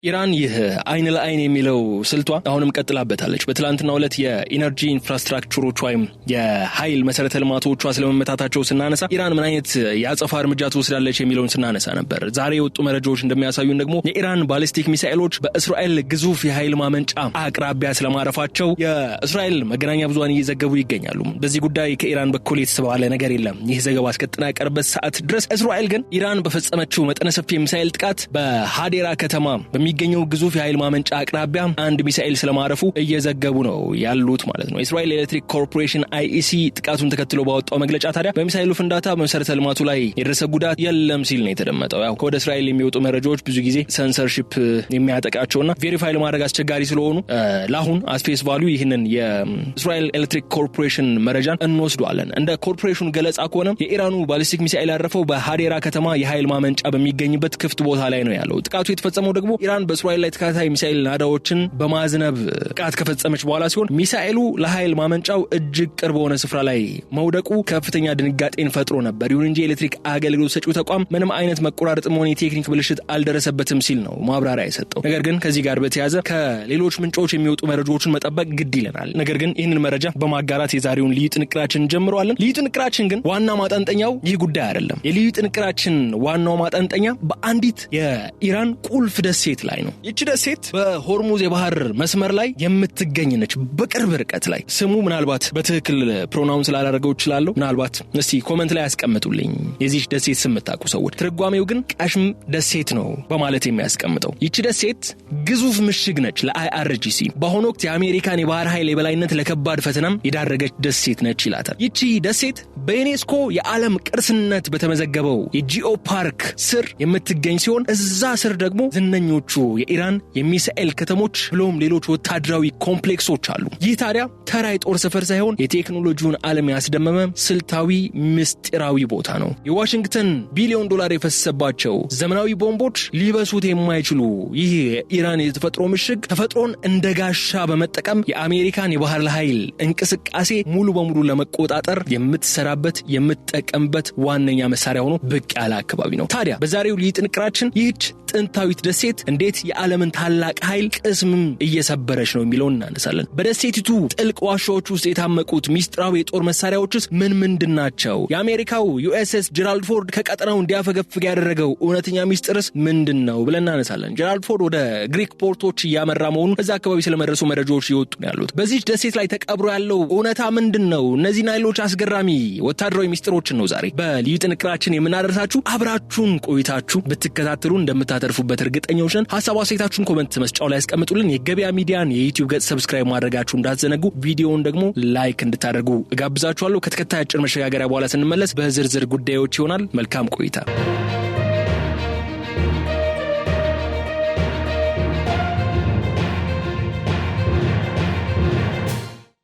ኢራን ይህ አይን ለአይን የሚለው ስልቷ አሁንም ቀጥላበታለች። በትላንትናው ዕለት የኢነርጂ ኢንፍራስትራክቸሮች ወይም የኃይል መሰረተ ልማቶቿ ስለመመታታቸው ስናነሳ ኢራን ምን አይነት የአጸፋ እርምጃ ትወስዳለች የሚለውን ስናነሳ ነበር። ዛሬ የወጡ መረጃዎች እንደሚያሳዩን ደግሞ የኢራን ባሊስቲክ ሚሳኤሎች በእስራኤል ግዙፍ የኃይል ማመንጫ አቅራቢያ ስለማረፋቸው የእስራኤል መገናኛ ብዙሃን እየዘገቡ ይገኛሉ። በዚህ ጉዳይ ከኢራን በኩል የተባለ ነገር የለም። ይህ ዘገባ እስከተጠናቀረበት ሰዓት ድረስ እስራኤል ግን ኢራን በፈጸመችው መጠነ ሰፊ የሚሳኤል ጥቃት በሃዴራ ከተማ የሚገኘው ግዙፍ የኃይል ማመንጫ አቅራቢያ አንድ ሚሳኤል ስለማረፉ እየዘገቡ ነው ያሉት ማለት ነው። እስራኤል ኤሌክትሪክ ኮርፖሬሽን IEC ጥቃቱን ተከትሎ ባወጣው መግለጫ ታዲያ በሚሳኤሉ ፍንዳታ በመሰረተ ልማቱ ላይ የደረሰ ጉዳት የለም ሲል ነው የተደመጠው። ያው ከወደ እስራኤል የሚወጡ መረጃዎች ብዙ ጊዜ ሰንሰርሺፕ የሚያጠቃቸውና ቬሪፋይ ለማድረግ አስቸጋሪ ስለሆኑ ለአሁን አስፔስ ቫልዩ ይህንን የእስራኤል ኤሌክትሪክ ኮርፖሬሽን መረጃን እንወስዷለን። እንደ ኮርፖሬሽኑ ገለጻ ከሆነ የኢራኑ ባሊስቲክ ሚሳኤል ያረፈው በሃዴራ ከተማ የኃይል ማመንጫ በሚገኝበት ክፍት ቦታ ላይ ነው ያለው። ጥቃቱ የተፈጸመው ደግሞ ኢራን በእስራኤል ላይ ተከታታይ ሚሳኤል ናዳዎችን በማዝነብ ጥቃት ከፈጸመች በኋላ ሲሆን ሚሳኤሉ ለኃይል ማመንጫው እጅግ ቅርብ በሆነ ስፍራ ላይ መውደቁ ከፍተኛ ድንጋጤን ፈጥሮ ነበር። ይሁን እንጂ የኤሌክትሪክ አገልግሎት ሰጪው ተቋም ምንም አይነት መቆራረጥም ሆነ የቴክኒክ ብልሽት አልደረሰበትም ሲል ነው ማብራሪያ የሰጠው። ነገር ግን ከዚህ ጋር በተያያዘ ከሌሎች ምንጮች የሚወጡ መረጃዎችን መጠበቅ ግድ ይለናል። ነገር ግን ይህንን መረጃ በማጋራት የዛሬውን ልዩ ጥንቅራችን እንጀምረዋለን። ልዩ ጥንቅራችን ግን ዋና ማጠንጠኛው ይህ ጉዳይ አይደለም። የልዩ ጥንቅራችን ዋናው ማጠንጠኛ በአንዲት የኢራን ቁልፍ ደሴት ላይ ነው። ይቺ ደሴት በሆርሙዝ የባህር መስመር ላይ የምትገኝ ነች፣ በቅርብ ርቀት ላይ። ስሙ ምናልባት በትክክል ፕሮናውንስ ስላላደረገው ይችላል። ምናልባት እስቲ ኮሜንት ላይ ያስቀምጡልኝ የዚህ ደሴት ስም የምታውቁ ሰዎች። ትርጓሜው ግን ቃሽም ደሴት ነው በማለት የሚያስቀምጠው። ይቺ ደሴት ግዙፍ ምሽግ ነች ለIRGC። በአሁኑ ወቅት የአሜሪካን የባህር ኃይል የበላይነት ለከባድ ፈተናም የዳረገች ደሴት ነች ይላታል። ይቺ ደሴት በዩኔስኮ የዓለም ቅርስነት በተመዘገበው የጂኦ ፓርክ ስር የምትገኝ ሲሆን እዛ ስር ደግሞ ዝነኞቹ የኢራን የሚሳኤል ከተሞች ብሎም ሌሎች ወታደራዊ ኮምፕሌክሶች አሉ። ይህ ታዲያ ተራ የጦር ሰፈር ሳይሆን የቴክኖሎጂውን ዓለም ያስደመመ ስልታዊ ምስጢራዊ ቦታ ነው። የዋሽንግተን ቢሊዮን ዶላር የፈሰሰባቸው ዘመናዊ ቦምቦች ሊበሱት የማይችሉ ይህ የኢራን የተፈጥሮ ምሽግ ተፈጥሮን እንደ ጋሻ በመጠቀም የአሜሪካን የባህር ኃይል እንቅስቃሴ ሙሉ በሙሉ ለመቆጣጠር የምትሰራበት የምትጠቀምበት ዋነኛ መሳሪያ ሆኖ ብቅ ያለ አካባቢ ነው። ታዲያ በዛሬው ልዩ ጥንቅራችን ይህች ጥንታዊት ደሴት እንዴት የዓለምን ታላቅ ኃይል ቅስምም እየሰበረች ነው የሚለውን እናነሳለን። በደሴቲቱ ጥልቅ ዋሻዎች ውስጥ የታመቁት ሚስጥራዊ የጦር መሳሪያዎችስ ምን ምንድን ናቸው? የአሜሪካው USS ጀራልድ ፎርድ ከቀጠናው እንዲያፈገፍግ ያደረገው እውነተኛ ሚስጥርስ ምንድን ነው ብለን እናነሳለን። ጀራልድ ፎርድ ወደ ግሪክ ፖርቶች እያመራ መሆኑን እዛ አካባቢ ስለመድረሱ መረጃዎች ይወጡ ነው ያሉት። በዚህ ደሴት ላይ ተቀብሮ ያለው እውነታ ምንድን ነው? እነዚህና ሌሎች አስገራሚ ወታደራዊ ሚስጥሮችን ነው ዛሬ በልዩ ጥንቅራችን የምናደርሳችሁ። አብራችሁን ቆይታችሁ ብትከታተሉ እንደምታተርፉበት እርግጠኛዎች ነን። ሐሳብ አስተያየታችሁን ኮሜንት መስጫው ላይ ያስቀምጡልን። የገበያ ሚዲያን የዩቲዩብ ገጽ ሰብስክራይብ ማድረጋችሁ እንዳትዘነጉ፣ ቪዲዮውን ደግሞ ላይክ እንድታደርጉ እጋብዛችኋለሁ። ከተከታይ አጭር መሸጋገሪያ በኋላ ስንመለስ በዝርዝር ጉዳዮች ይሆናል። መልካም ቆይታ።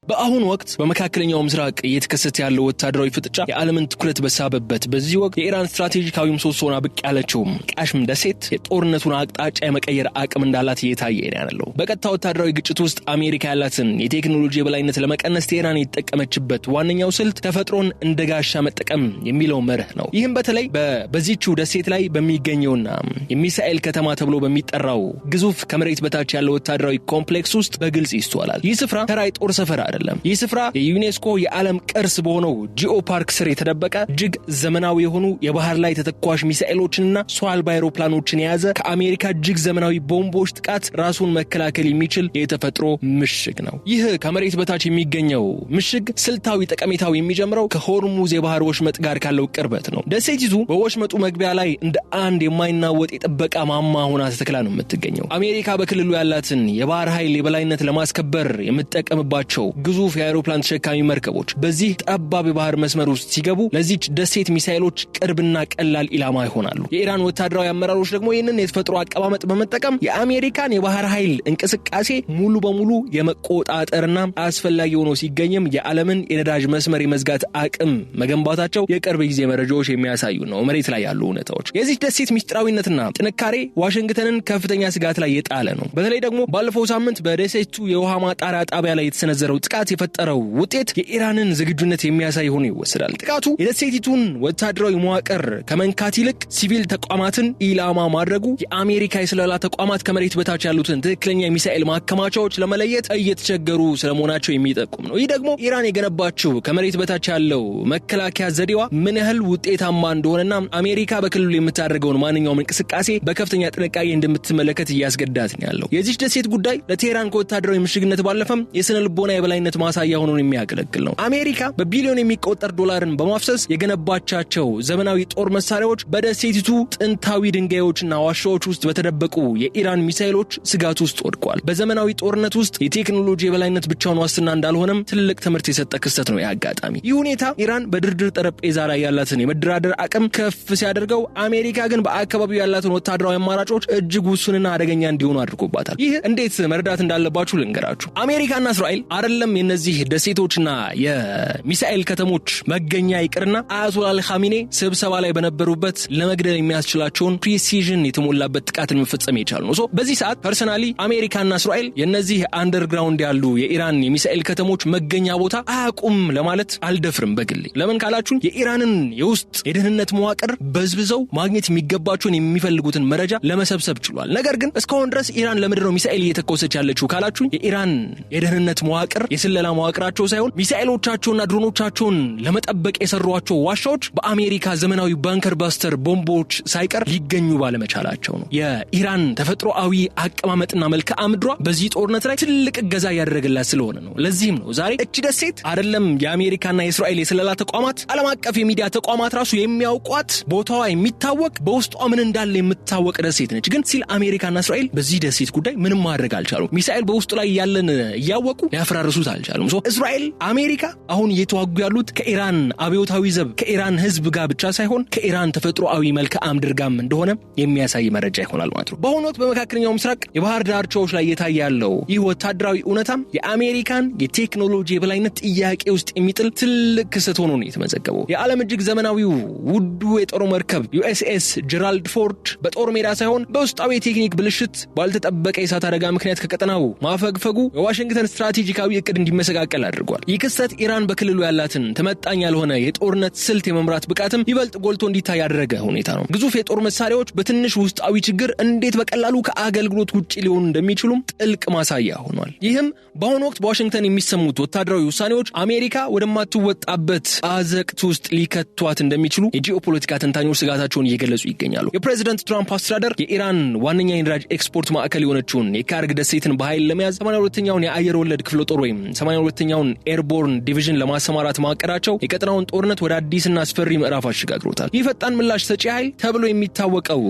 በአሁኑ ወቅት በመካከለኛው ምስራቅ እየተከሰተ ያለው ወታደራዊ ፍጥጫ የዓለምን ትኩረት በሳበበት በዚህ ወቅት የኢራን ስትራቴጂካዊ ምሰሶና ብቅ ያለችው ቃሽም ደሴት የጦርነቱን አቅጣጫ የመቀየር አቅም እንዳላት እየታየ ነው ያለው። በቀጥታ ወታደራዊ ግጭት ውስጥ አሜሪካ ያላትን የቴክኖሎጂ የበላይነት ለመቀነስ ቴህራን የተጠቀመችበት ዋነኛው ስልት ተፈጥሮን እንደ ጋሻ መጠቀም የሚለው መርህ ነው። ይህም በተለይ በዚህችው ደሴት ላይ በሚገኘውና የሚሳኤል ከተማ ተብሎ በሚጠራው ግዙፍ ከመሬት በታች ያለው ወታደራዊ ኮምፕሌክስ ውስጥ በግልጽ ይስተዋላል። ይህ ስፍራ ተራ የጦር ሰፈር አይደለም። ይህ ስፍራ የዩኔስኮ የዓለም ቅርስ በሆነው ጂኦ ፓርክ ስር የተደበቀ እጅግ ዘመናዊ የሆኑ የባህር ላይ ተተኳሽ ሚሳኤሎችንና ሰው አልባ አውሮፕላኖችን የያዘ ከአሜሪካ እጅግ ዘመናዊ ቦምቦች ጥቃት ራሱን መከላከል የሚችል የተፈጥሮ ምሽግ ነው። ይህ ከመሬት በታች የሚገኘው ምሽግ ስልታዊ ጠቀሜታው የሚጀምረው ከሆርሙዝ የባህር ወሽመጥ ጋር ካለው ቅርበት ነው። ደሴቲቱ በወሽመጡ መግቢያ ላይ እንደ አንድ የማይናወጥ የጥበቃ ማማ ሆና ተተክላ ነው የምትገኘው። አሜሪካ በክልሉ ያላትን የባህር ኃይል የበላይነት ለማስከበር የምትጠቀምባቸው ግዙፍ የአውሮፕላን ተሸካሚ መርከቦች በዚህ ጠባብ የባህር መስመር ውስጥ ሲገቡ ለዚች ደሴት ሚሳኤሎች ቅርብና ቀላል ኢላማ ይሆናሉ። የኢራን ወታደራዊ አመራሮች ደግሞ ይህንን የተፈጥሮ አቀማመጥ በመጠቀም የአሜሪካን የባህር ኃይል እንቅስቃሴ ሙሉ በሙሉ የመቆጣጠርና አስፈላጊ ሆኖ ሲገኝም የዓለምን የነዳጅ መስመር የመዝጋት አቅም መገንባታቸው የቅርብ ጊዜ መረጃዎች የሚያሳዩ ነው። መሬት ላይ ያሉ እውነታዎች የዚህ ደሴት ሚስጥራዊነትና ጥንካሬ ዋሽንግተንን ከፍተኛ ስጋት ላይ የጣለ ነው። በተለይ ደግሞ ባለፈው ሳምንት በደሴቱ የውሃ ማጣሪያ ጣቢያ ላይ የተሰነዘረው ጥቃት የፈጠረው ውጤት የኢራንን ዝግጁነት የሚያሳይ ሆኖ ይወሰዳል። ጥቃቱ የደሴቲቱን ወታደራዊ መዋቅር ከመንካት ይልቅ ሲቪል ተቋማትን ኢላማ ማድረጉ የአሜሪካ የስለላ ተቋማት ከመሬት በታች ያሉትን ትክክለኛ የሚሳኤል ማከማቻዎች ለመለየት እየተቸገሩ ስለመሆናቸው የሚጠቁም ነው። ይህ ደግሞ ኢራን የገነባቸው ከመሬት በታች ያለው መከላከያ ዘዴዋ ምን ያህል ውጤታማ እንደሆነና አሜሪካ በክልሉ የምታደርገውን ማንኛውም እንቅስቃሴ በከፍተኛ ጥንቃቄ እንደምትመለከት እያስገዳት ነው ያለው። የዚህ ደሴት ጉዳይ ለቴህራን ከወታደራዊ ምሽግነት ባለፈም የስነ ልቦና የበላይነት ማሳያ ሆኖ የሚያገለግል ነው። አሜሪካ በቢሊዮን የሚቆጠር ዶላርን በማፍሰስ የገነባቻቸው ዘመናዊ ጦር መሳሪያዎች በደሴቲቱ ጥንታዊ ድንጋዮችና ዋሻዎች ውስጥ በተደበቁ የኢራን ሚሳኤሎች ስጋት ውስጥ ወድቋል። በዘመናዊ ጦርነት ውስጥ የቴክኖሎጂ የበላይነት ብቻውን ዋስትና እንዳልሆነም ትልቅ ትምህርት የሰጠ ክስተት ነው ያጋጣሚ። ይህ ሁኔታ ኢራን በድርድር ጠረጴዛ ላይ ያላትን የመደራደር አቅም ከፍ ሲያደርገው፣ አሜሪካ ግን በአካባቢው ያላትን ወታደራዊ አማራጮች እጅግ ውሱንና አደገኛ እንዲሆኑ አድርጎባታል። ይህ እንዴት መረዳት እንዳለባችሁ ልንገራችሁ። አሜሪካና እስራኤል አይደለም የነዚህ ደሴቶችና የሚሳኤል ከተሞች መገኛ ይቅርና አያቶላህ ኻሜኔ ስብሰባ ላይ በነበሩበት ለመግደል የሚያስችላቸውን ፕሪሲዥን የተሞላበት ጥቃትን መፈጸም የቻሉ ነው። በዚህ ሰዓት ፐርሰናሊ አሜሪካና እስራኤል የነዚህ አንደርግራውንድ ያሉ የኢራን የሚሳኤል ከተሞች መገኛ ቦታ አያቁም ለማለት አልደፍርም በግሌ። ለምን ካላችሁ የኢራንን የውስጥ የደህንነት መዋቅር በዝብዘው ማግኘት የሚገባቸውን የሚፈልጉትን መረጃ ለመሰብሰብ ችሏል። ነገር ግን እስካሁን ድረስ ኢራን ለምንድን ነው ሚሳኤል እየተኮሰች ያለችው ካላችሁ የኢራን የደህንነት መዋቅር የስለላ መዋቅራቸው ሳይሆን ሚሳኤሎቻቸውና ድሮኖቻቸውን ለመጠበቅ የሰሯቸው ዋሻዎች በአሜሪካ ዘመናዊ ባንከር ባስተር ቦምቦች ሳይቀር ሊገኙ ባለመቻላቸው ነው። የኢራን ተፈጥሮአዊ አቀማመጥና መልክዓ ምድሯ በዚህ ጦርነት ላይ ትልቅ እገዛ ያደረገላት ስለሆነ ነው። ለዚህም ነው ዛሬ እቺ ደሴት አይደለም የአሜሪካና የእስራኤል የስለላ ተቋማት ዓለም አቀፍ የሚዲያ ተቋማት ራሱ የሚያውቋት ቦታዋ የሚታወቅ በውስጧ ምን እንዳለ የምታወቅ ደሴት ነች። ግን ሲል አሜሪካና እስራኤል በዚህ ደሴት ጉዳይ ምንም ማድረግ አልቻሉም። ሚሳኤል በውስጡ ላይ ያለን እያወቁ ሊያፈራርሱት አልቻሉም። እስራኤል አሜሪካ አሁን እየተዋጉ ያሉት ከኢራን አብዮታዊ ዘብ ከኢራን ህዝብ ጋር ብቻ ሳይሆን ከኢራን ተፈጥሮአዊ መልክዓ ምድር ጋርም እንደሆነ የሚያሳይ መረጃ ይሆናል ማለት ነው። በአሁኑ ወቅት በመካከለኛው ምስራቅ የባህር ዳርቻዎች ላይ የታየ ያለው ይህ ወታደራዊ እውነታም የአሜሪካን የቴክኖሎጂ የበላይነት ጥያቄ ውስጥ የሚጥል ትልቅ ክስተት ሆኖ ነው የተመዘገበው። የዓለም እጅግ ዘመናዊው ውዱ የጦር መርከብ ዩኤስኤስ ጀራልድ ፎርድ በጦር ሜዳ ሳይሆን በውስጣዊ የቴክኒክ ብልሽት ባልተጠበቀ የእሳት አደጋ ምክንያት ከቀጠናው ማፈግፈጉ የዋሽንግተን ስትራቴጂካዊ እቅድ እንዲመሰቃቀል አድርጓል። ይህ ክስተት ኢራን በክልሉ ያላትን ተመጣጣኝ ያልሆነ የጦርነት ስልት የመምራት ብቃትም ይበልጥ ጎልቶ እንዲታይ ያደረገ ሁኔታ ነው። ግዙፍ የጦር መሳሪያዎች በትንሽ ውስጣዊ ችግር እንዴት በቀላሉ ከአገልግሎት ውጪ ሊሆኑ እንደሚችሉም ጥልቅ ማሳያ ሆኗል። ይህም በአሁኑ ወቅት በዋሽንግተን የሚሰሙት ወታደራዊ ውሳኔዎች አሜሪካ ወደማትወጣበት አዘቅት ውስጥ ሊከቷት እንደሚችሉ የጂኦፖለቲካ ተንታኞች ስጋታቸውን እየገለጹ ይገኛሉ። የፕሬዝዳንት ትራምፕ አስተዳደር የኢራን ዋነኛ የነዳጅ ኤክስፖርት ማዕከል የሆነችውን የካርግ ደሴትን በኃይል ለመያዝ 82ኛውን የአየር ወለድ ክፍለ ጦር ወይም 82ኛውን ኤርቦርን ዲቪዥን ለማሰማራት ማቀዳቸው የቀጠናውን ጦርነት ወደ አዲስና አስፈሪ ምዕራፍ አሸጋግሮታል። ይህ ፈጣን ምላሽ ሰጪ ኃይል ተብሎ የሚታወቀው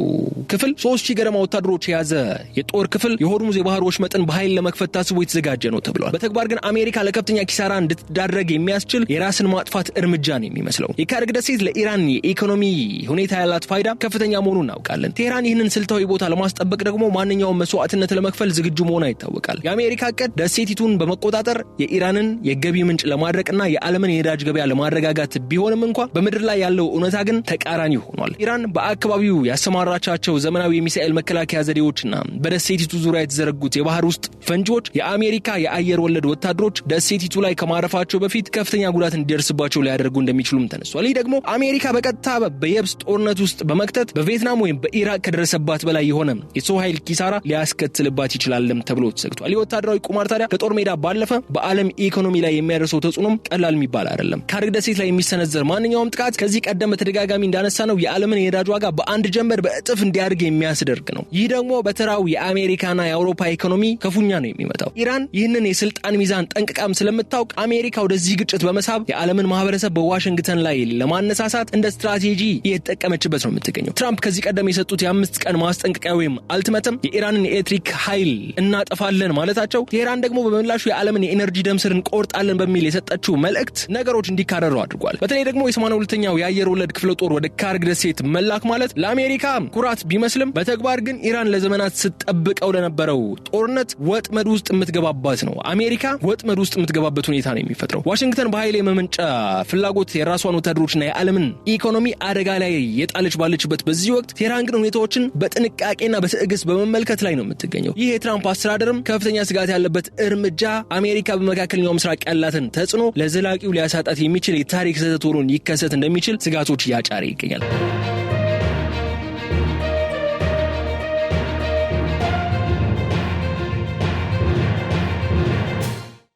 ክፍል 3000 ገደማ ወታደሮች የያዘ የጦር ክፍል የሆርሙዝ የባህር ወሽመጥን በኃይል ለመክፈት ታስቦ የተዘጋጀ ነው ተብሏል። በተግባር ግን አሜሪካ ለከፍተኛ ኪሳራ እንድትዳረግ የሚያስችል የራስን ማጥፋት እርምጃ ነው የሚመስለው። የካርግ ደሴት ለኢራን የኢኮኖሚ ሁኔታ ያላት ፋይዳ ከፍተኛ መሆኑን እናውቃለን። ቴህራን ይህንን ስልታዊ ቦታ ለማስጠበቅ ደግሞ ማንኛውም መስዋዕትነት ለመክፈል ዝግጁ መሆኗ ይታወቃል። የአሜሪካ ዕቅድ ደሴቲቱን በመቆጣጠር የኢራንን የገቢ ምንጭ ለማድረቅና የዓለምን የነዳጅ ገበያ ለማረጋጋት ቢሆንም እንኳን በምድር ላይ ያለው እውነታ ግን ተቃራኒ ሆኗል። ኢራን በአካባቢው ያሰማራቻቸው ዘመናዊ የሚሳኤል መከላከያ ዘዴዎችና በደሴቲቱ ዙሪያ የተዘረጉት የባህር ውስጥ ፈንጂዎች የአሜሪካ የአየር ወለድ ወታደሮች ደሴቲቱ ላይ ከማረፋቸው በፊት ከፍተኛ ጉዳት እንዲደርስባቸው ሊያደርጉ እንደሚችሉም ተነስቷል። ይህ ደግሞ አሜሪካ በቀጥታ በየብስ ጦርነት ውስጥ በመክተት በቪየትናም ወይም በኢራቅ ከደረሰባት በላይ የሆነ የሰው ኃይል ኪሳራ ሊያስከትልባት ይችላልም ተብሎ ተሰግቷል። ይህ ወታደራዊ ቁማር ታዲያ ከጦር ሜዳ ባለፈ በዓለም ኢኮኖሚ ላይ የሚያደርሰው ተጽዕኖም ቀላል የሚባል አይደለም። ካርግ ደሴት ላይ የሚሰነዘር ማንኛውም ጥቃት ከዚህ ቀደም በተደጋጋሚ እንዳነሳ ነው የዓለምን የነዳጅ ዋጋ በአንድ ጀንበር በእጥፍ እንዲያድግ የሚያስደርግ ነው። ይህ ደግሞ በተራው የአሜሪካና የአውሮፓ ኢኮኖሚ ከፉኛ ነው የሚመጣው። ኢራን ይህንን የስልጣን ሚዛን ጠንቅቃም ስለምታውቅ አሜሪካ ወደዚህ ግጭት በመሳብ የዓለምን ማህበረሰብ በዋሽንግተን ላይ ለማነሳሳት እንደ ስትራቴጂ እየተጠቀመችበት ነው የምትገኘው። ትራምፕ ከዚህ ቀደም የሰጡት የ5 ቀን ማስጠንቀቂያ ወይም አልቲመተም የኢራንን የኤሌክትሪክ ኃይል እናጠፋለን ማለታቸው፣ ቴህራን ደግሞ በመላሹ የዓለምን የኤነርጂ ደምስር እንቆርጣለን በሚል የሰጠችው መልእክት ነገሮች እንዲካረሩ አድርጓል። በተለይ ደግሞ የ82ኛው የአየር ወለድ ክፍለ ጦር ወደ ካርግ ደሴት መላክ ማለት ለአሜሪካ ኩራት ቢመስልም በተግባር ግን ኢራን ለዘመናት ስትጠብቀው ለነበረው ጦርነት ወጥመድ ውስጥ የምትገባባት ነው። አሜሪካ ወጥመድ ውስጥ የምትገባበት ሁኔታ ነው የሚፈጥረው። ዋሽንግተን በኃይል የመመንጫ ፍላጎት የራሷን ወታደሮችና የዓለምን ኢኮኖሚ አደጋ ላይ የጣለች ባለችበት በዚህ ወቅት ቴህራን ግን ሁኔታዎችን በጥንቃቄና በትዕግስት በመመልከት ላይ ነው የምትገኘው። ይህ የትራምፕ አስተዳደርም ከፍተኛ ስጋት ያለበት እርምጃ አሜሪካ በመካከለኛው ምስራቅ ያላትን ተጽዕኖ ለዘላቂው ሊያሳጣት የሚችል የታሪክ ስህተት ሆኖ ሊከሰት እንደሚችል ስጋቶች እያጫረ ይገኛል።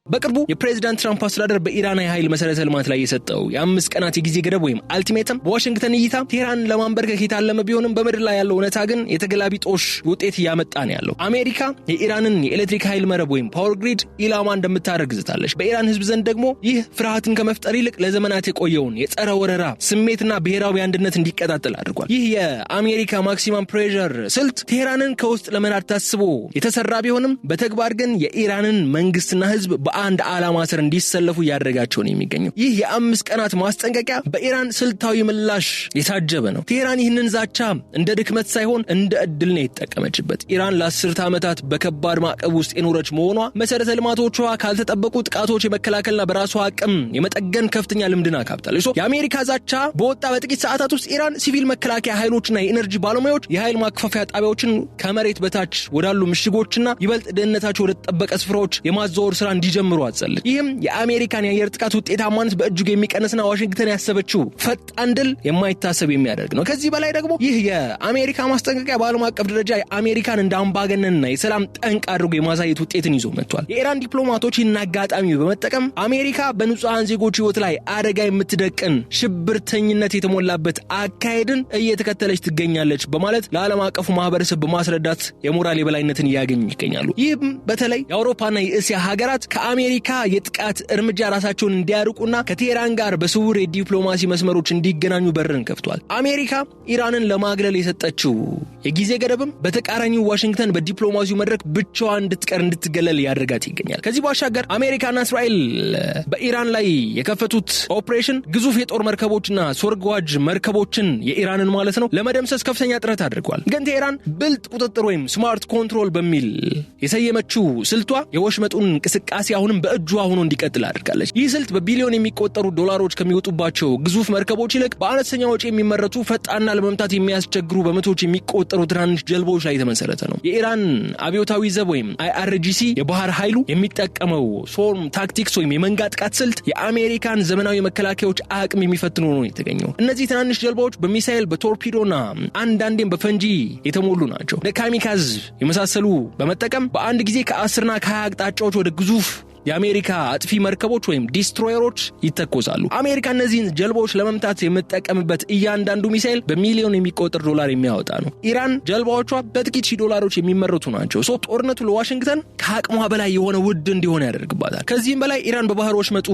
በቅርቡ የፕሬዝዳንት ትራምፕ አስተዳደር በኢራን የኃይል መሰረተ ልማት ላይ የሰጠው የ5 ቀናት የጊዜ ገደብ ወይም አልቲሜተም በዋሽንግተን እይታ ቴህራን ለማንበርከክ የታለመ ቢሆንም በምድር ላይ ያለው እውነታ ግን የተገላቢጦሽ ውጤት እያመጣ ነው ያለው። አሜሪካ የኢራንን የኤሌክትሪክ ኃይል መረብ ወይም ፓወር ግሪድ ኢላማ እንደምታደርግ ዝታለች። በኢራን ህዝብ ዘንድ ደግሞ ይህ ፍርሃትን ከመፍጠር ይልቅ ለዘመናት የቆየውን የጸረ ወረራ ስሜትና ብሔራዊ አንድነት እንዲቀጣጠል አድርጓል። ይህ የአሜሪካ ማክሲማም ፕሬሸር ስልት ቴህራንን ከውስጥ ለመናድ ታስቦ የተሰራ ቢሆንም በተግባር ግን የኢራንን መንግስትና ህዝብ አንድ ዓላማ ስር እንዲሰለፉ ያደረጋቸው ነው የሚገኘው። ይህ የ5 ቀናት ማስጠንቀቂያ በኢራን ስልታዊ ምላሽ የታጀበ ነው። ቴህራን ይህንን ዛቻ እንደ ድክመት ሳይሆን እንደ እድል ነው የተጠቀመችበት። ኢራን ለ10 ዓመታት በከባድ ማዕቀብ ውስጥ የኖረች መሆኗ መሰረተ ልማቶቿ ካልተጠበቁ ጥቃቶች የመከላከልና በራሷ አቅም የመጠገን ከፍተኛ ልምድን አካብታለች። የአሜሪካ ዛቻ በወጣ በጥቂት ሰዓታት ውስጥ ኢራን ሲቪል መከላከያ ኃይሎችና የኢነርጂ ባለሙያዎች የኃይል ማከፋፈያ ጣቢያዎችን ከመሬት በታች ወዳሉ ምሽጎችና ይበልጥ ደህንነታቸው ወደ ተጠበቀ ስፍራዎች የማዛወር ስራ እንዲጀምሩ አጸለች። ይህም የአሜሪካን የአየር ጥቃት ውጤታማነት በእጅጉ የሚቀንስና ዋሽንግተን ያሰበችው ፈጣን ድል የማይታሰብ የሚያደርግ ነው። ከዚህ በላይ ደግሞ ይህ የአሜሪካ ማስጠንቀቂያ በዓለም አቀፍ ደረጃ የአሜሪካን እንደ አምባገነንና የሰላም ጠንቅ አድርጎ የማሳየት ውጤትን ይዞ መጥቷል። የኢራን ዲፕሎማቶች ይህን አጋጣሚ በመጠቀም አሜሪካ በንጹሃን ዜጎች ህይወት ላይ አደጋ የምትደቅን ሽብርተኝነት የተሞላበት አካሄድን እየተከተለች ትገኛለች በማለት ለዓለም አቀፉ ማህበረሰብ በማስረዳት የሞራል የበላይነትን እያገኙ ይገኛሉ። ይህም በተለይ የአውሮፓና የእስያ ሀገራት ከአሜሪካ የጥቃት እርምጃ ራሳቸውን እንዲያርቁና ከቴህራን ጋር በስውር የዲፕሎማሲ መስመሮች እንዲገናኙ በርን ከፍቷል። አሜሪካ ኢራንን ለማግለል የሰጠችው የጊዜ ገደብም በተቃራኒው ዋሽንግተን በዲፕሎማሲው መድረክ ብቻዋን እንድትገለል ያደርጋት ይገኛል። ከዚህ ባሻገር አሜሪካና እስራኤል በኢራን ላይ የከፈቱት ኦፕሬሽን ግዙፍ የጦር መርከቦችና ሶርጓጅ መርከቦችን የኢራንን ማለት ነው ለመደምሰስ ከፍተኛ ጥረት አድርጓል። ግን ቴህራን ብልጥ ቁጥጥር ወይም ስማርት ኮንትሮል በሚል የሰየመችው ስልቷ የወሽመጡን እንቅስቃሴ አሁንም በእጇ ሆኖ እንዲቀጥል አድርጋለች። ይህ ስልት በቢሊዮን የሚቆጠሩ ዶላሮች ከሚወጡባቸው ግዙፍ መርከቦች ይልቅ በአነስተኛ ወጪ የሚመረቱ ፈጣንና ለመምታት የሚያስቸግሩ በመቶዎች የሚቆጠሩ ትናንሽ ጀልባዎች ላይ የተመሰረተ ነው። የኢራን አብዮታዊ ዘብ ወይም IRGC የባህር ኃይሉ የሚጠቀመው ስዎርም ታክቲክስ ወይም የመንጋ ጥቃት ስልት የአሜሪካን ዘመናዊ መከላከያዎች አቅም የሚፈትኑ ነው የተገኘው። እነዚህ ትናንሽ ጀልባዎች በሚሳኤል በቶርፒዶና አንዳንዴም በፈንጂ የተሞሉ ናቸው። ለካሚካዝ የመሳሰሉ በመጠቀም በአንድ ጊዜ ከ10ና ከ20 አቅጣጫዎች ወደ ግዙፍ የአሜሪካ አጥፊ መርከቦች ወይም ዲስትሮየሮች ይተኮሳሉ። አሜሪካ እነዚህን ጀልባዎች ለመምታት የምትጠቀምበት እያንዳንዱ ሚሳኤል በሚሊዮን የሚቆጠር ዶላር የሚያወጣ ነው። ኢራን ጀልባዎቿ በጥቂት ሺህ ዶላሮች የሚመረቱ ናቸው። ጦርነቱ ለዋሽንግተን ከአቅሟ በላይ የሆነ ውድ እንዲሆን ያደርግባታል። ከዚህም በላይ ኢራን በባህር ወሽመጡ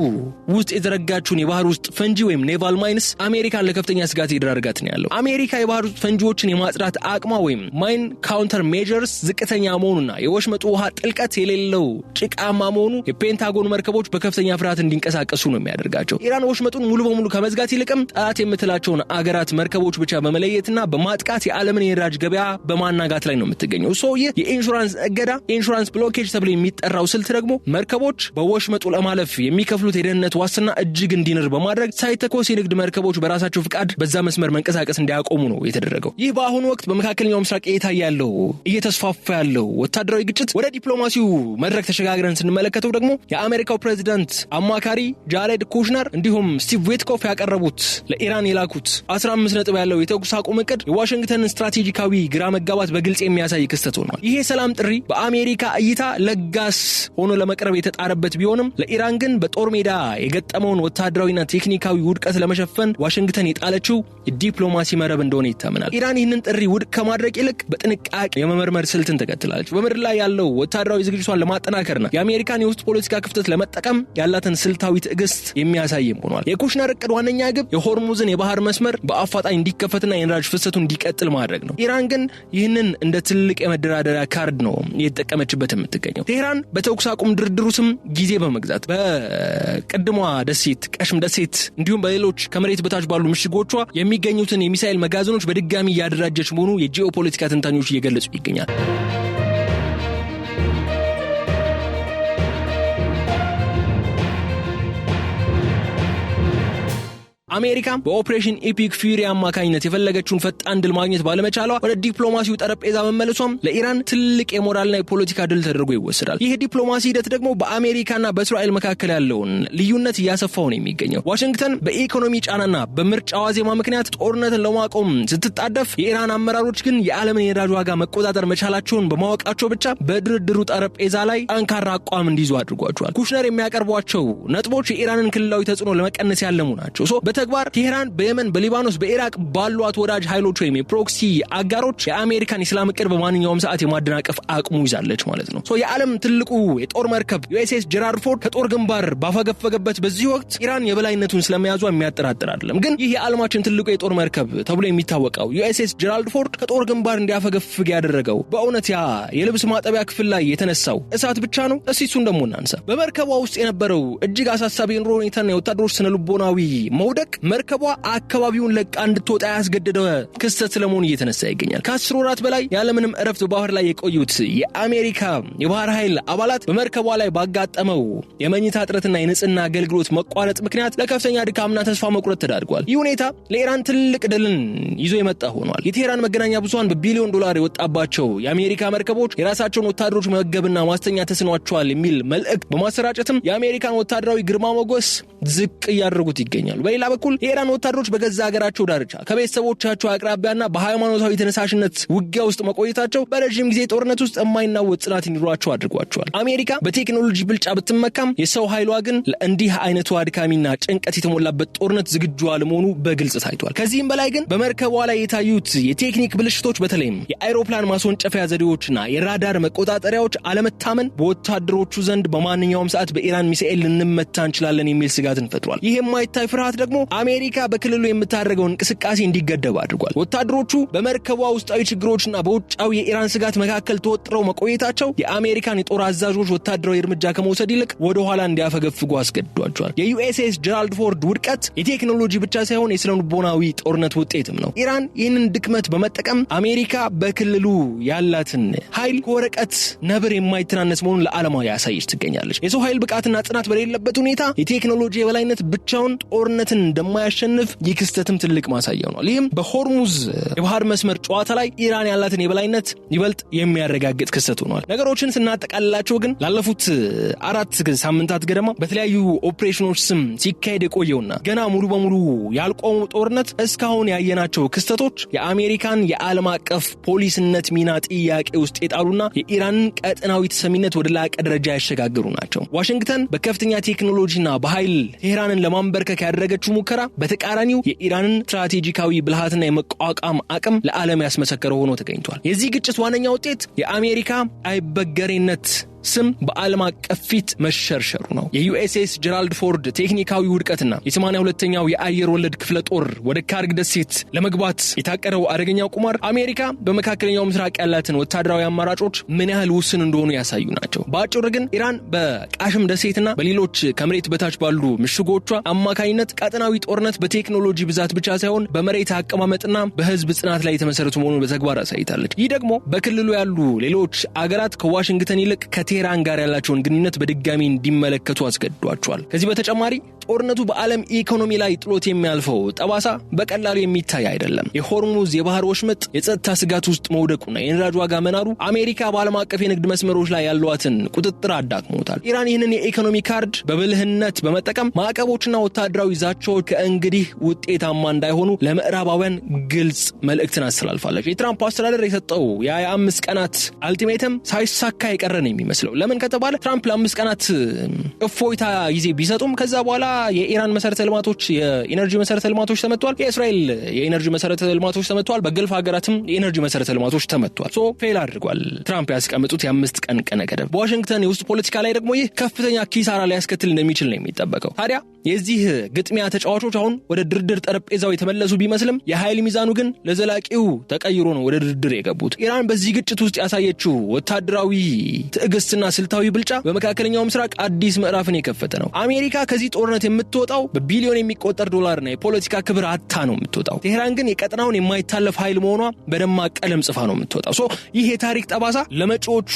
ውስጥ የዘረጋችውን የባህር ውስጥ ፈንጂ ወይም ኔቫል ማይንስ አሜሪካን ለከፍተኛ ስጋት ይዳርጋት ነው ያለው። አሜሪካ የባህር ውስጥ ፈንጂዎችን የማጽዳት አቅሟ ወይም ማይን ካውንተር ሜጀርስ ዝቅተኛ መሆኑና የወሽመጡ ውሃ ጥልቀት የሌለው ጭቃማ መሆኑ የፔንታጎን መርከቦች በከፍተኛ ፍርሃት እንዲንቀሳቀሱ ነው የሚያደርጋቸው። ኢራን ወሽመጡን ሙሉ በሙሉ ከመዝጋት ይልቅም ጠላት የምትላቸውን አገራት መርከቦች ብቻ በመለየትና በማጥቃት የዓለምን የነዳጅ ገበያ በማናጋት ላይ ነው የምትገኘው። ይህ የኢንሹራንስ እገዳ ኢንሹራንስ ብሎኬጅ ተብሎ የሚጠራው ስልት ደግሞ መርከቦች በወሽመጡ ለማለፍ የሚከፍሉት የደህንነት ዋስትና እጅግ እንዲንር በማድረግ ሳይተኮስ የንግድ መርከቦች በራሳቸው ፍቃድ በዛ መስመር መንቀሳቀስ እንዲያቆሙ ነው የተደረገው። ይህ በአሁኑ ወቅት በመካከለኛው ምስራቅ እየታየ ያለው እየተስፋፋ ያለው ወታደራዊ ግጭት ወደ ዲፕሎማሲው መድረክ ተሸጋግረን ስንመለከተው ደግሞ የአሜሪካው ፕሬዝዳንት አማካሪ ጃሬድ ኩሽነር እንዲሁም ስቲቭ ዊትኮፍ ያቀረቡት ለኢራን የላኩት 15 ነጥብ ያለው የተኩስ አቁም እቅድ የዋሽንግተንን ስትራቴጂካዊ ግራ መጋባት በግልጽ የሚያሳይ ክስተት ሆኗል። ይሄ ሰላም ጥሪ በአሜሪካ እይታ ለጋስ ሆኖ ለመቅረብ የተጣረበት ቢሆንም ለኢራን ግን በጦር ሜዳ የገጠመውን ወታደራዊና ቴክኒካዊ ውድቀት ለመሸፈን ዋሽንግተን የጣለችው የዲፕሎማሲ መረብ እንደሆነ ይታመናል። ኢራን ይህንን ጥሪ ውድቅ ከማድረግ ይልቅ በጥንቃቄ የመመርመር ስልትን ተከትላለች። በምድር ላይ ያለው ወታደራዊ ዝግጅቷን ለማጠናከርና የአሜሪካን የውስጥ ፖለቲካ ክፍተት ለመጠቀም ያላትን ስልታዊ ትዕግስት የሚያሳይም ሆኗል። የኩሽነር እቅድ ዋነኛ ግብ የሆርሙዝን የባህር መስመር በአፋጣኝ እንዲከፈትና የነዳጅ ፍሰቱ እንዲቀጥል ማድረግ ነው። ኢራን ግን ይህንን እንደ ትልቅ የመደራደሪያ ካርድ ነው እየተጠቀመችበት የምትገኘው። ቴህራን በተኩስ አቁም ድርድሩ ስም ጊዜ በመግዛት በቅድሟ ደሴት ቀሽም ደሴት እንዲሁም በሌሎች ከመሬት በታች ባሉ ምሽጎቿ የሚገኙትን የሚሳኤል መጋዘኖች በድጋሚ እያደራጀች መሆኑ የጂኦፖለቲካ ተንታኞች እየገለጹ ይገኛል። አሜሪካ በኦፕሬሽን ኢፒክ ፊሪ አማካኝነት የፈለገችውን ፈጣን ድል ማግኘት ባለመቻሏ ወደ ዲፕሎማሲው ጠረጴዛ መመለሷም ለኢራን ትልቅ የሞራልና የፖለቲካ ድል ተደርጎ ይወሰዳል። ይህ ዲፕሎማሲ ሂደት ደግሞ በአሜሪካና በእስራኤል መካከል ያለውን ልዩነት እያሰፋው ነው የሚገኘው። ዋሽንግተን በኢኮኖሚ ጫናና በምርጫ ዋዜማ ምክንያት ጦርነትን ለማቆም ስትጣደፍ፣ የኢራን አመራሮች ግን የዓለምን የነዳጅ ዋጋ መቆጣጠር መቻላቸውን በማወቃቸው ብቻ በድርድሩ ጠረጴዛ ላይ ጠንካራ አቋም እንዲይዙ አድርጓቸዋል። ኩሽነር የሚያቀርቧቸው ነጥቦች የኢራንን ክልላዊ ተጽዕኖ ለመቀነስ ያለሙ ናቸው። በተግባር ቴህራን በየመን፣ በሊባኖስ፣ በኢራቅ ባሏት ወዳጅ ኃይሎች ወይም የፕሮክሲ አጋሮች የአሜሪካን ኢስላም እቅድ በማንኛውም ሰዓት የማደናቀፍ አቅሙ ይዛለች ማለት ነው። የዓለም ትልቁ የጦር መርከብ ዩኤስኤስ ጀራርድ ፎርድ ከጦር ግንባር ባፈገፈገበት በዚህ ወቅት ኢራን የበላይነቱን ስለመያዟ የሚያጠራጥር አይደለም። ግን ይህ የዓለማችን ትልቁ የጦር መርከብ ተብሎ የሚታወቀው ዩኤስኤስ ጀራርድ ፎርድ ከጦር ግንባር እንዲያፈገፍግ ያደረገው በእውነት ያ የልብስ ማጠቢያ ክፍል ላይ የተነሳው እሳት ብቻ ነው? እሱን ደግሞ እናንሳ። በመርከቧ ውስጥ የነበረው እጅግ አሳሳቢ የኑሮ ሁኔታና የወታደሮች ስነልቦናዊ መውደቅ መርከቧ አካባቢውን ለቃ እንድትወጣ ያስገደደ ክስተት ስለመሆኑ እየተነሳ ይገኛል። ከ10 ወራት በላይ ያለምንም እረፍት ባህር ላይ የቆዩት የአሜሪካ የባህር ኃይል አባላት በመርከቧ ላይ ባጋጠመው የመኝታ እጥረትና የንጽህና አገልግሎት መቋረጥ ምክንያት ለከፍተኛ ድካምና ተስፋ መቁረጥ ተዳርጓል። ይህ ሁኔታ ለኢራን ትልቅ ድልን ይዞ የመጣ ሆኗል። የቴህራን መገናኛ ብዙሃን በቢሊዮን ዶላር የወጣባቸው የአሜሪካ መርከቦች የራሳቸውን ወታደሮች መገብና ማስተኛ ተስኗቸዋል የሚል መልእክት በማሰራጨትም የአሜሪካን ወታደራዊ ግርማ ሞገስ ዝቅ እያደረጉት ይገኛሉ። በሌላ በኩል የኢራን ወታደሮች በገዛ ሀገራቸው ዳርቻ ከቤተሰቦቻቸው አቅራቢያና በሃይማኖታዊ ተነሳሽነት ውጊያ ውስጥ መቆየታቸው በረዥም ጊዜ ጦርነት ውስጥ የማይናወጥ ጽናት እንዲኖራቸው አድርጓቸዋል። አሜሪካ በቴክኖሎጂ ብልጫ ብትመካም የሰው ኃይሏ ግን ለእንዲህ አይነቱ አድካሚና ጭንቀት የተሞላበት ጦርነት ዝግጁ አለመሆኑ በግልጽ ታይቷል። ከዚህም በላይ ግን በመርከቧ ላይ የታዩት የቴክኒክ ብልሽቶች በተለይም የአይሮፕላን ማስወንጨፊያ ዘዴዎችና የራዳር መቆጣጠሪያዎች አለመታመን በወታደሮቹ ዘንድ በማንኛውም ሰዓት በኢራን ሚሳኤል ልንመታ እንችላለን የሚል ስጋትን ፈጥሯል። ይህ የማይታይ ፍርሃት ደግሞ አሜሪካ በክልሉ የምታደርገው እንቅስቃሴ እንዲገደብ አድርጓል። ወታደሮቹ በመርከቧ ውስጣዊ ችግሮችና በውጫዊ የኢራን ስጋት መካከል ተወጥረው መቆየታቸው የአሜሪካን የጦር አዛዦች ወታደራዊ እርምጃ ከመውሰድ ይልቅ ወደ ኋላ እንዲያፈገፍጉ አስገድዷቸዋል። የዩኤስኤስ ጀራልድ ፎርድ ውድቀት የቴክኖሎጂ ብቻ ሳይሆን የስነልቦናዊ ጦርነት ውጤትም ነው። ኢራን ይህንን ድክመት በመጠቀም አሜሪካ በክልሉ ያላትን ኃይል ከወረቀት ነብር የማይተናነስ መሆኑን ለዓለማ ያሳየች ትገኛለች። የሰው ኃይል ብቃትና ጽናት በሌለበት ሁኔታ የቴክኖሎጂ የበላይነት ብቻውን ጦርነትን እንደማያሸንፍ ይህ ክስተትም ትልቅ ማሳያ ሆኗል። ይህም በሆርሙዝ የባህር መስመር ጨዋታ ላይ ኢራን ያላትን የበላይነት ይበልጥ የሚያረጋግጥ ክስተት ሆኗል። ነገሮችን ስናጠቃልላቸው ግን ላለፉት 4 ሳምንታት ገደማ በተለያዩ ኦፕሬሽኖች ስም ሲካሄድ የቆየውና ገና ሙሉ በሙሉ ያልቆመው ጦርነት እስካሁን ያየናቸው ክስተቶች የአሜሪካን የዓለም አቀፍ ፖሊስነት ሚና ጥያቄ ውስጥ የጣሉና የኢራንን ቀጠናዊ ተሰሚነት ወደ ላቀ ደረጃ ያሸጋገሩ ናቸው። ዋሽንግተን በከፍተኛ ቴክኖሎጂና በኃይል ቴህራንን ለማንበርከክ ያደረገችው ሙከራ በተቃራኒው የኢራንን ስትራቴጂካዊ ብልሃትና የመቋቋም አቅም ለዓለም ያስመሰከረው ሆኖ ተገኝቷል። የዚህ ግጭት ዋነኛ ውጤት የአሜሪካ አይበገሬነት ስም በዓለም አቀፍ ፊት መሸርሸሩ ነው። የዩኤስኤስ ጀራልድ ፎርድ ቴክኒካዊ ውድቀትና የ82ኛው የአየር ወለድ ክፍለ ጦር ወደ ካርግ ደሴት ለመግባት የታቀደው አደገኛው ቁማር አሜሪካ በመካከለኛው ምስራቅ ያላትን ወታደራዊ አማራጮች ምን ያህል ውስን እንደሆኑ ያሳዩ ናቸው። በአጭሩ ግን ኢራን በቃሽም ደሴትና በሌሎች ከመሬት በታች ባሉ ምሽጎቿ አማካኝነት ቀጠናዊ ጦርነት በቴክኖሎጂ ብዛት ብቻ ሳይሆን በመሬት አቀማመጥና በህዝብ ጽናት ላይ የተመሰረቱ መሆኑን በተግባር አሳይታለች። ይህ ደግሞ በክልሉ ያሉ ሌሎች አገራት ከዋሽንግተን ይልቅ ቴህራን ጋር ያላቸውን ግንኙነት በድጋሚ እንዲመለከቱ አስገድዷቸዋል። ከዚህ በተጨማሪ ጦርነቱ በዓለም ኢኮኖሚ ላይ ጥሎት የሚያልፈው ጠባሳ በቀላሉ የሚታይ አይደለም። የሆርሙዝ የባህር ወሽመጥ የጸጥታ ስጋት ውስጥ መውደቁና የነዳጅ ዋጋ መናሩ አሜሪካ በዓለም አቀፍ የንግድ መስመሮች ላይ ያሏትን ቁጥጥር አዳክሞታል። ኢራን ይህንን የኢኮኖሚ ካርድ በብልህነት በመጠቀም ማዕቀቦችና ወታደራዊ ዛቻዎች ከእንግዲህ ውጤታማ እንዳይሆኑ ለምዕራባውያን ግልጽ መልእክትን አስተላልፋለች። የትራምፕ አስተዳደር የሰጠው የ25 ቀናት አልቲሜተም ሳይሳካ የቀረን የሚመስለው ለምን ከተባለ ትራምፕ ለ5 ቀናት እፎይታ ጊዜ ቢሰጡም ከዛ በኋላ የኢራን መሰረተ ልማቶች የኢነርጂ መሰረተ ልማቶች ተመቷል። የእስራኤል የኢነርጂ መሰረተ ልማቶች ተመቷል። በገልፍ ሀገራትም የኢነርጂ መሰረተ ልማቶች ተመቷል። ፌል አድርጓል ትራምፕ ያስቀመጡት የ5 ቀን ቀነ ገደብ። በዋሽንግተን የውስጥ ፖለቲካ ላይ ደግሞ ይህ ከፍተኛ ኪሳራ ሊያስከትል እንደሚችል ነው የሚጠበቀው። ታዲያ የዚህ ግጥሚያ ተጫዋቾች አሁን ወደ ድርድር ጠረጴዛው የተመለሱ ቢመስልም የኃይል ሚዛኑ ግን ለዘላቂው ተቀይሮ ነው ወደ ድርድር የገቡት። ኢራን በዚህ ግጭት ውስጥ ያሳየችው ወታደራዊ ትዕግስትና ስልታዊ ብልጫ በመካከለኛው ምስራቅ አዲስ ምዕራፍን የከፈተ ነው። አሜሪካ ከዚህ ጦርነት የምትወጣው በቢሊዮን የሚቆጠር ዶላርና የፖለቲካ ክብር አታ ነው የምትወጣው። ቴህራን ግን የቀጠናውን የማይታለፍ ኃይል መሆኗ በደማቅ ቀለም ጽፋ ነው የምትወጣው። ይህ የታሪክ ጠባሳ ለመጪዎቹ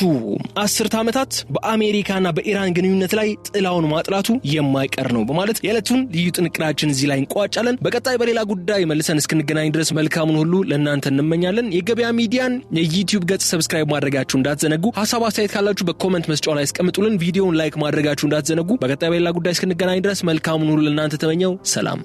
10 ዓመታት በአሜሪካና በኢራን ግንኙነት ላይ ጥላውን ማጥላቱ የማይቀር ነው በማለት የዕለቱን ልዩ ጥንቅራችን እዚህ ላይ እንቋጫለን። በቀጣይ በሌላ ጉዳይ መልሰን እስክንገናኝ ድረስ መልካሙን ሁሉ ለእናንተ እንመኛለን። የገበያ ሚዲያን የዩቲዩብ ገጽ ሰብስክራይብ ማድረጋችሁ እንዳትዘነጉ። ሐሳብ አስተያየት ካላችሁ በኮሜንት መስጫው ላይ አስቀምጡልን። ቪዲዮውን ላይክ ማድረጋችሁ እንዳትዘነጉ። በቀጣይ በሌላ ጉዳይ እስክንገናኝ ድረስ መልካሙን ሁሉ ለእናንተ ተመኘው። ሰላም።